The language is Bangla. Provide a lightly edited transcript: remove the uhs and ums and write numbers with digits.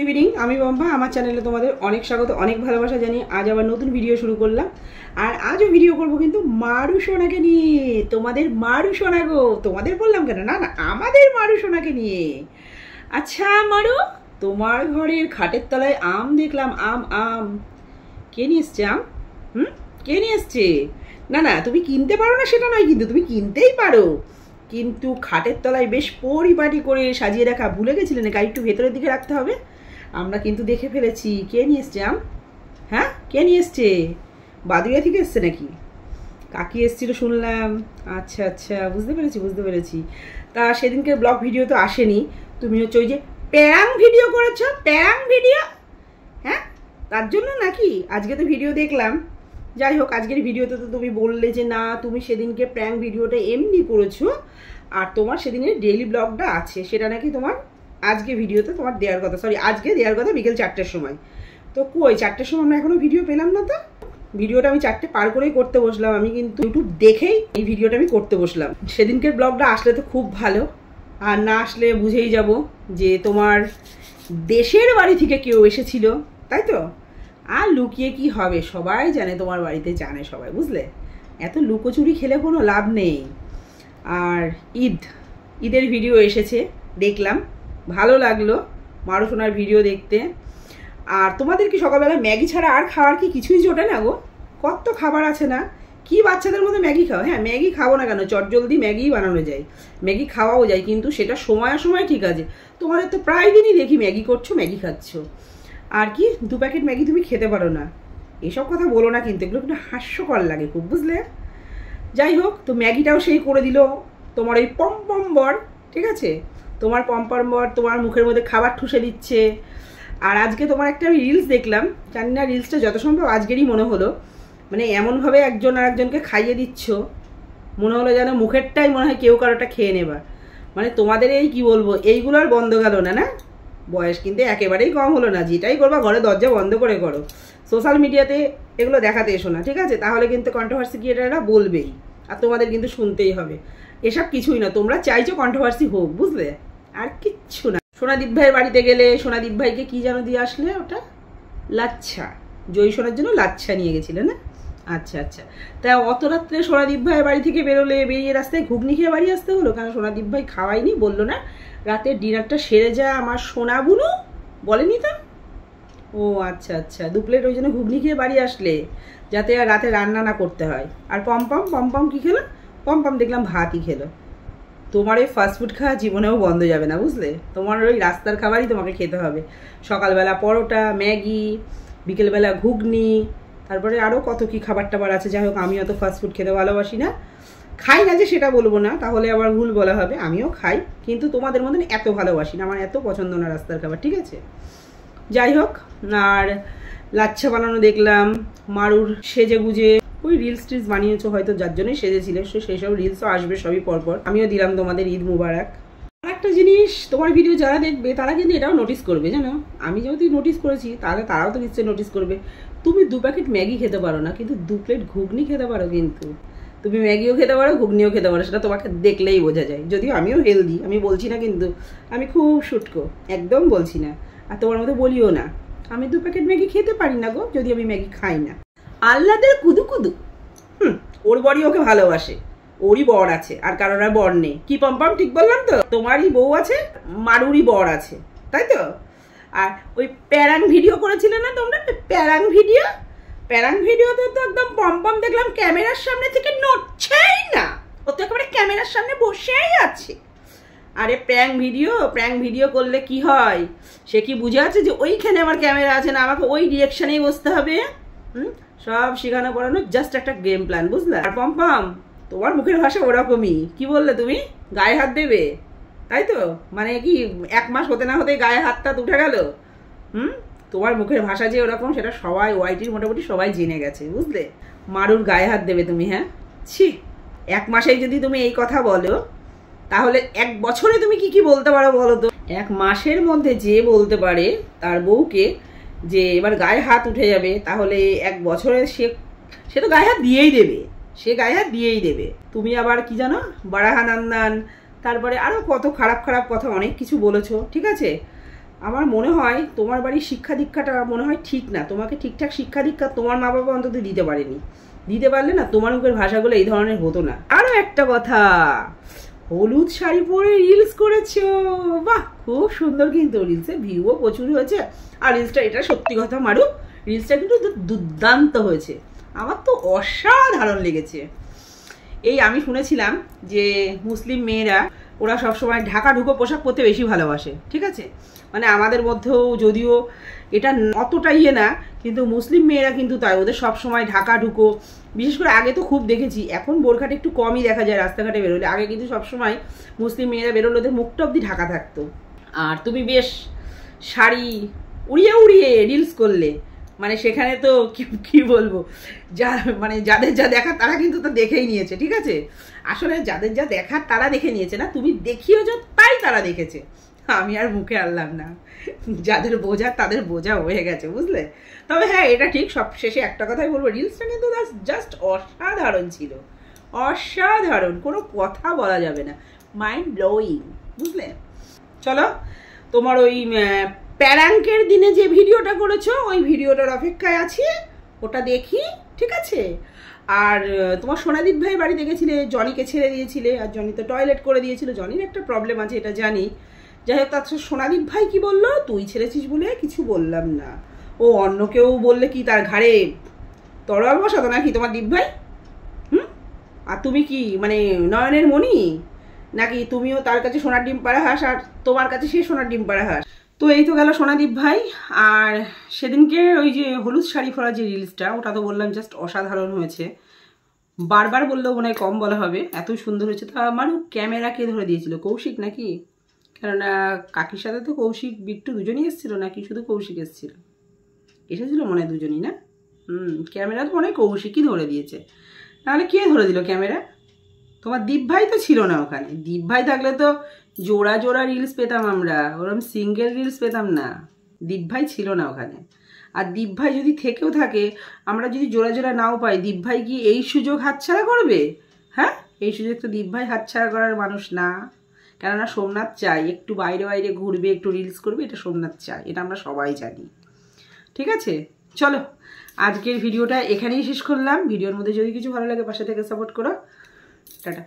ইভিনিং, আমি বম্বা। আমার চ্যানেলে তোমাদের অনেক স্বাগত, অনেক ভালোবাসা জানি। আজ আবার নতুন ভিডিও শুরু করলাম। আর আজও ভিডিও করব কিন্তু মারু সোনাকে নিয়ে। তোমাদের মারু সোনা গো, তোমাদের বললাম কেন, না না আমাদের মারু সোনাকে নিয়ে। আচ্ছা মারু, তোমার ঘরের খাটের তলায় আম দেখলাম, আম আম কে নিয়ে এসছে আম? কে নিয়ে এসছে? না না, তুমি কিনতে পারো না সেটা নয়, কিন্তু তুমি কিনতেই পারো। কিন্তু খাটের তলায় বেশ পরিপাটি করে সাজিয়ে রাখা ভুলে গেছিলে নাকি? একটু ভেতরের দিকে রাখতে হবে। আমরা কিন্তু দেখে ফেলেছি কে নিয়ে এসছে আম। হ্যাঁ, কে নিয়ে এসছে? বাদুড়িয়া থেকে এসছে নাকি? কাকি এসছিল শুনলাম। আচ্ছা আচ্ছা, বুঝতে পেরেছি। তা সেদিনকে ব্লগ ভিডিও তো আসেনি, তুমি হচ্ছে ওই যে প্যাং ভিডিও করেছো, প্যাং ভিডিও। হ্যাঁ, তার জন্য নাকি আজকে তো ভিডিও দেখলাম। যাই হোক, আজকের ভিডিওতে তো তুমি বললে যে না, তুমি সেদিনকে প্র্যাঙ্ক ভিডিওটা এমনি করেছো, আর তোমার সেদিনের ডেইলি ব্লগটা আছে, সেটা নাকি তোমার আজকে ভিডিওতে তোমার দেওয়ার কথা, আজকে দেওয়ার কথা বিকেল 4টের সময়। তো কই 4টের সময় আমরা এখনো ভিডিও পেলাম না। তো ভিডিওটা আমি 4টে পার করেই করতে বসলাম, আমি কিন্তু ইউটিউব দেখেই এই ভিডিওটা আমি করতে বসলাম। সেদিনকের ব্লগটা আসলে তো খুব ভালো, আর না আসলে বুঝেই যাব যে তোমার দেশের বাড়ি থেকে কেউ এসেছিল, তাই তো। আর লুকিয়ে কি হবে, সবাই জানে তোমার বাড়িতে, জানে সবাই, বুঝলে। এত লুকোচুরি খেলে কোনো লাভ নেই। আর ঈদের ভিডিও এসেছে, দেখলাম, ভালো লাগলো মারু সোনার ভিডিও দেখতে। আর তোমাদের কি সকালবেলা ম্যাগি ছাড়া আর খাওয়ার কি কিছুই জোটে না গো? কত খাবার আছে না, কি বাচ্চাদের মধ্যে ম্যাগি খাও। হ্যাঁ, ম্যাগি খাবো না কেন, চটজলদি ম্যাগি বানানো যায়, ম্যাগি খাওয়াও যায়, কিন্তু সেটা সময় ঠিক আছে। তোমাদের তো প্রায় দিনই দেখি ম্যাগি করছো, ম্যাগি খাচ্ছ। আর কি 2 প্যাকেট ম্যাগি তুমি খেতে পারো না, এসব কথা বলো না কিন্তু, এগুলো একটু হাস্যকর লাগে খুব, বুঝলে। যাই হোক, তো ম্যাগিটাও সেই করে দিল তোমার ওই পম্পম বর, ঠিক আছে। তোমার পম্পম বর তোমার মুখের মধ্যে খাবার ঠুসে দিচ্ছে। আর আজকে তোমার একটা আমি রিলস দেখলাম, জানি না রিলসটা যত সম্ভব আজকেরই মনে হলো, মানে এমনভাবে একজন আর একজনকে খাইয়ে দিচ্ছ, মনে হলো যেন মুখেরটাই মনে হয় কেউ কারোটা খেয়ে নেবা। মানে তোমাদের এই কি বলবো, এইগুলো আর বন্ধ গেল না। না, বয়স কিন্তু একেবারেই কম হলো না, যেটাই করবা ঘরে দরজা বন্ধ করে করো। সোশ্যাল মিডিয়াতে এগুলো দেখাতে এসো না, ঠিক আছে, তাহলে কিন্তু কন্ট্রোভার্সি ক্রিয়েটাররা বলবেই, আর তোমাদের কিন্তু শুনতেই হবে। এসব কিছুই না, তোমরা চাইছো কন্ট্রোভার্সি হোক, বুঝলে, আর কিচ্ছু না। সোনাদীপ ভাইয়ের বাড়িতে গেলে সোনাদীপ ভাইকে কি যেন দিয়ে আসলে, ওটা লাচ্ছা, জয়ী সোনার জন্য লাচ্ছা নিয়ে গেছিলে না? আচ্ছা আচ্ছা, তা অত রাত্রে সোনাদীপ ভাইয়ের বাড়ি থেকে বেরিয়ে রাস্তায় ঘুগনি খেয়ে বাড়ি আসতে হলো কেন? সোনাদীপ ভাই খাওয়াইনি, বললো না রাতের ডিনারটা সেরে যা আমার সোনা বুনু, বলেনি তো? ও আচ্ছা আচ্ছা, 2 প্লেট ওই জন্য ঘুগনি খেয়ে বাড়ি আসলে, যাতে আর রাতে রান্না না করতে হয়। আর পম্পম কি খেলো? পম্পম দেখলাম ভাতই খেলো। তোমার এই ফাস্টফুড খাওয়া জীবনেও বন্ধ যাবে না, বুঝলে। তোমার ওই রাস্তার খাবারই তোমাকে খেতে হবে। সকালবেলা পরোটা, ম্যাগি, বিকেলবেলা ঘুগনি, তারপরে আরও কত কি খাবার টাবার আছে। যাই হোক, আমি অত ফাস্টফুড খেতে ভালোবাসি না, খাই না যে সেটা বলবো না, তাহলে আবার ভুল বলা হবে। আমিও খাই, কিন্তু তোমাদের মতন এত ভালোবাসি না, আমার এত পছন্দ না রাস্তার খাবার, ঠিক আছে। যাই হোক, আর লাচ্ছা বানানো দেখলাম, মারুর সেজে গুজে ওই রিলস টিলস বানিয়েছো হয়তো, যার জন্যই সেজেছিল, সেই সব রিলসও আসবে সবই পরপর। আমিও দিলাম তোমাদের ঈদ মুবারক। আর একটা জিনিস, তোমার ভিডিও যারা দেখবে তারা কিন্তু এটাও নোটিস করবে, জানো। আমি যেহেতু নোটিস করেছি, তাহলে তারাও তো নিশ্চয়ই নোটিস করবে। তুমি 2 প্যাকেট ম্যাগি খেতে পারো না, কিন্তু 2 প্লেট ঘুগনি খেতে পারো। কিন্তু তুমি ম্যাগিও খেতে পারো, ঘুগনিও খেতে পারো, সেটা তোমাকে দেখলেই বোঝা যায়। যদিও আমিও হেলদি, আমি বলছি না, কিন্তু আমি খুব শুটকো, একদম বলছি না, আর তোমার মতো বলিও না। আমি 2 প্যাকেট ম্যাগি খেতে পারি না গো, যদি আমি ম্যাগি খাই না। আল্লাদের কুদু ওর বড়ই ওকে ভালোবাসে, ওরই বর আছে, আর কারোর আর বর নেই। কি পম্পম, ঠিক বললাম তো? তোমারই বউ আছে, মারুরই বর আছে, তাই তো। আর ওই প্যারাং ভিডিও করেছিলে না তোমরা, প্যারাং ভিডিওতে তো একদম পম্পম দেখলাম ক্যামেরার সামনে থেকে নড়ছেই না, ও তো একেবারে ক্যামেরার সামনে বসেই আছে। আরে প্র্যাঙ্ক ভিডিও করলে কি হয়, সে কি বুঝে আছে যে ওইখানে আমার ক্যামেরা আছে, না আমাকে ওই ডিরেকশনেই বসতে হবে? সব শেখানো পড়ানো জাস্ট একটা গেম প্ল্যান, বুঝলে। আর পম্পম, তোমার মুখের ভাষা ওরকমই। কি বললে তুমি? গায়ে হাত দেবে, তাই তো? মানে কি 1 মাস হতে না হতে গায়ে হাতটা উঠে গেল? তোমার মুখের ভাষা যে ওরকম, সেটা সবাই ওয়াইটির মোটামুটি সবাই জেনে গেছে, বুঝলে। মারুর গায়ে হাত দেবে তুমি? হ্যাঁ, ছি, 1 মাসেই যদি তুমি এই কথা বলো, তাহলে 1 বছরে তুমি কি বলতে পারো বলো তো? 1 মাসের মধ্যে যে বলতে পারে তার বউকে যে এবার গায়ে হাত উঠে যাবে, তাহলে 1 বছরে সে তো গায়ে হাত দিয়েই দেবে, তুমি আবার কি জানো, বারাহানন্দান, তারপরে আরো কত খারাপ কথা অনেক কিছু বলেছো, ঠিক আছে। আমার মনে হয় তোমার বাড়ির শিক্ষা দীক্ষাটা মনে হয় ঠিক না, তোমাকে ঠিকঠাক শিক্ষা দীক্ষা তোমার মা বাবা অন্তত দিতে পারেনি। দিতে পারলে না তোমার মুখের ভাষাগুলো এই ধরনের হতো না। আরো একটা কথা, হলুদ শাড়ি পরে রিলস করেছো, বাহ খুব সুন্দর, কিন্তু রিলসের ভিউও প্রচুর হয়েছে। আর রিলসটা, এটা সত্যি কথা মারু, রিলসটা কিন্তু দুর্দান্ত হয়েছে, আমার তো অসাধারণ লেগেছে। এই আমি শুনেছিলাম যে মুসলিম মেয়েরা ওরা সবসময় ঢাকা ঢুকো পোশাক পরতে বেশি ভালোবাসে, ঠিক আছে, মানে আমাদের মধ্যেও যদিও এটা অতটা ইয়ে না, কিন্তু মুসলিম মেয়েরা কিন্তু তাই, ওদের সবসময় ঢাকা ঢুকো, বিশেষ করে আগে তো খুব দেখেছি, এখন বোরখাটা একটু কমই দেখা যায় রাস্তাঘাটে বেরোলে, আগে কিন্তু সবসময় মুসলিম মেয়েরা বেরোলে ওদের মুখটা অব্দি ঢাকা থাকতো। আর তুমি বেশ শাড়ি উড়িয়ে উড়িয়ে রিলস করলে, মানে সেখানে তো কি বলবো, যা মানে যাদের যা দেখার তারা কিন্তু তো দেখেই নিয়েছে, ঠিক আছে, আসলে যাদের যা দেখার তারা দেখে নিয়েছে না, তুমি দেখিয়েছো তাই তারা দেখেছে, আমি আর মুখে আনলাম না, যাদের বোঝা তাদের বোঝা হয়ে গেছে, বুঝলে। তবে হ্যাঁ, এটা ঠিক, সব শেষে একটা কথাই বলবো, রিলসটা কিন্তু জাস্ট অসাধারণ ছিল, অসাধারণ, কোনো কথা বলা যাবে না, মাইন্ড ব্লোয়িং, বুঝলে। চলো, তোমার ওই প্যারাঙ্কের দিনে যে ভিডিওটা করেছো ওই ভিডিওটার অপেক্ষায় আছি, ওটা দেখি, ঠিক আছে। আর তোমার সোনাদীপ ভাই বাড়ি দেখেছিলে, জনিকে ছেড়ে দিয়েছিলে, আর জনি তো টয়লেট করে দিয়েছিল, জনির একটা প্রবলেম আছে এটা জানি, যাই হোক। তার সোনাদীপ ভাই কি বললো, তুই ছেড়েছিস বলে কিছু বললাম না, ও অন্য কেউ বললে কি তার ঘাড়ে তরোয়াল বসাতো নাকি তোমার দীপ ভাই? আর তুমি কি মানে নয়নের মণি নাকি? তুমিও তার কাছে সোনার ডিম পাড়া হাঁস, আর তোমার কাছে সে সোনার ডিম পাড়া হাঁস। তো এই তো গেল সোনাদীপ ভাই। আর সেদিনকে ওই যে হলুদ শাড়ি পরা যে রিলসটা, ওটা তো বললাম জাস্ট অসাধারণ হয়েছে, বারবার বললেও মনে হয় কম বলা হবে, এত সুন্দর হয়েছে। তা আমার ক্যামেরা কে ধরে দিয়েছিল, কৌশিক নাকি? কেননা কাকির সাথে তো কৌশিক বিট্টু দুজনই এসেছিল, নাকি শুধু কৌশিক এসেছিল? এসেছিল মনে হয় দুজনই না? ক্যামেরা তো মনে হয় কৌশিকই ধরে দিয়েছে, নাহলে কে ধরে দিল ক্যামেরা? তোমার দীপ ভাই তো ছিল না ওখানে, দীপ ভাই থাকলে তো জোড়া জোড়া রিলস পেতাম আমরা, ওরকম সিঙ্গেল রিলস পেতাম না, দীপ ভাই ছিল না ওখানে। আর দীপ ভাই যদি থেকেও থাকে, আমরা যদি জোড়া জোড়া নাও পাই, দীপ ভাই কি এই সুযোগ হাতছাড়া করবে? হ্যাঁ, এই সুযোগ তো দীপ ভাই হাতছাড়া করার মানুষ না, কেননা সোমনাথ চাই একটু বাইরে বাইরে ঘুরবে, একটু রিলস করবে, এটা সোমনাথ চাই, এটা আমরা সবাই জানি, ঠিক আছে। চলো, আজকের ভিডিওটা এখানেই শেষ করলাম। ভিডিওর মধ্যে যদি কিছু ভালো লাগে পাশে থেকে সাপোর্ট করো, টাটা।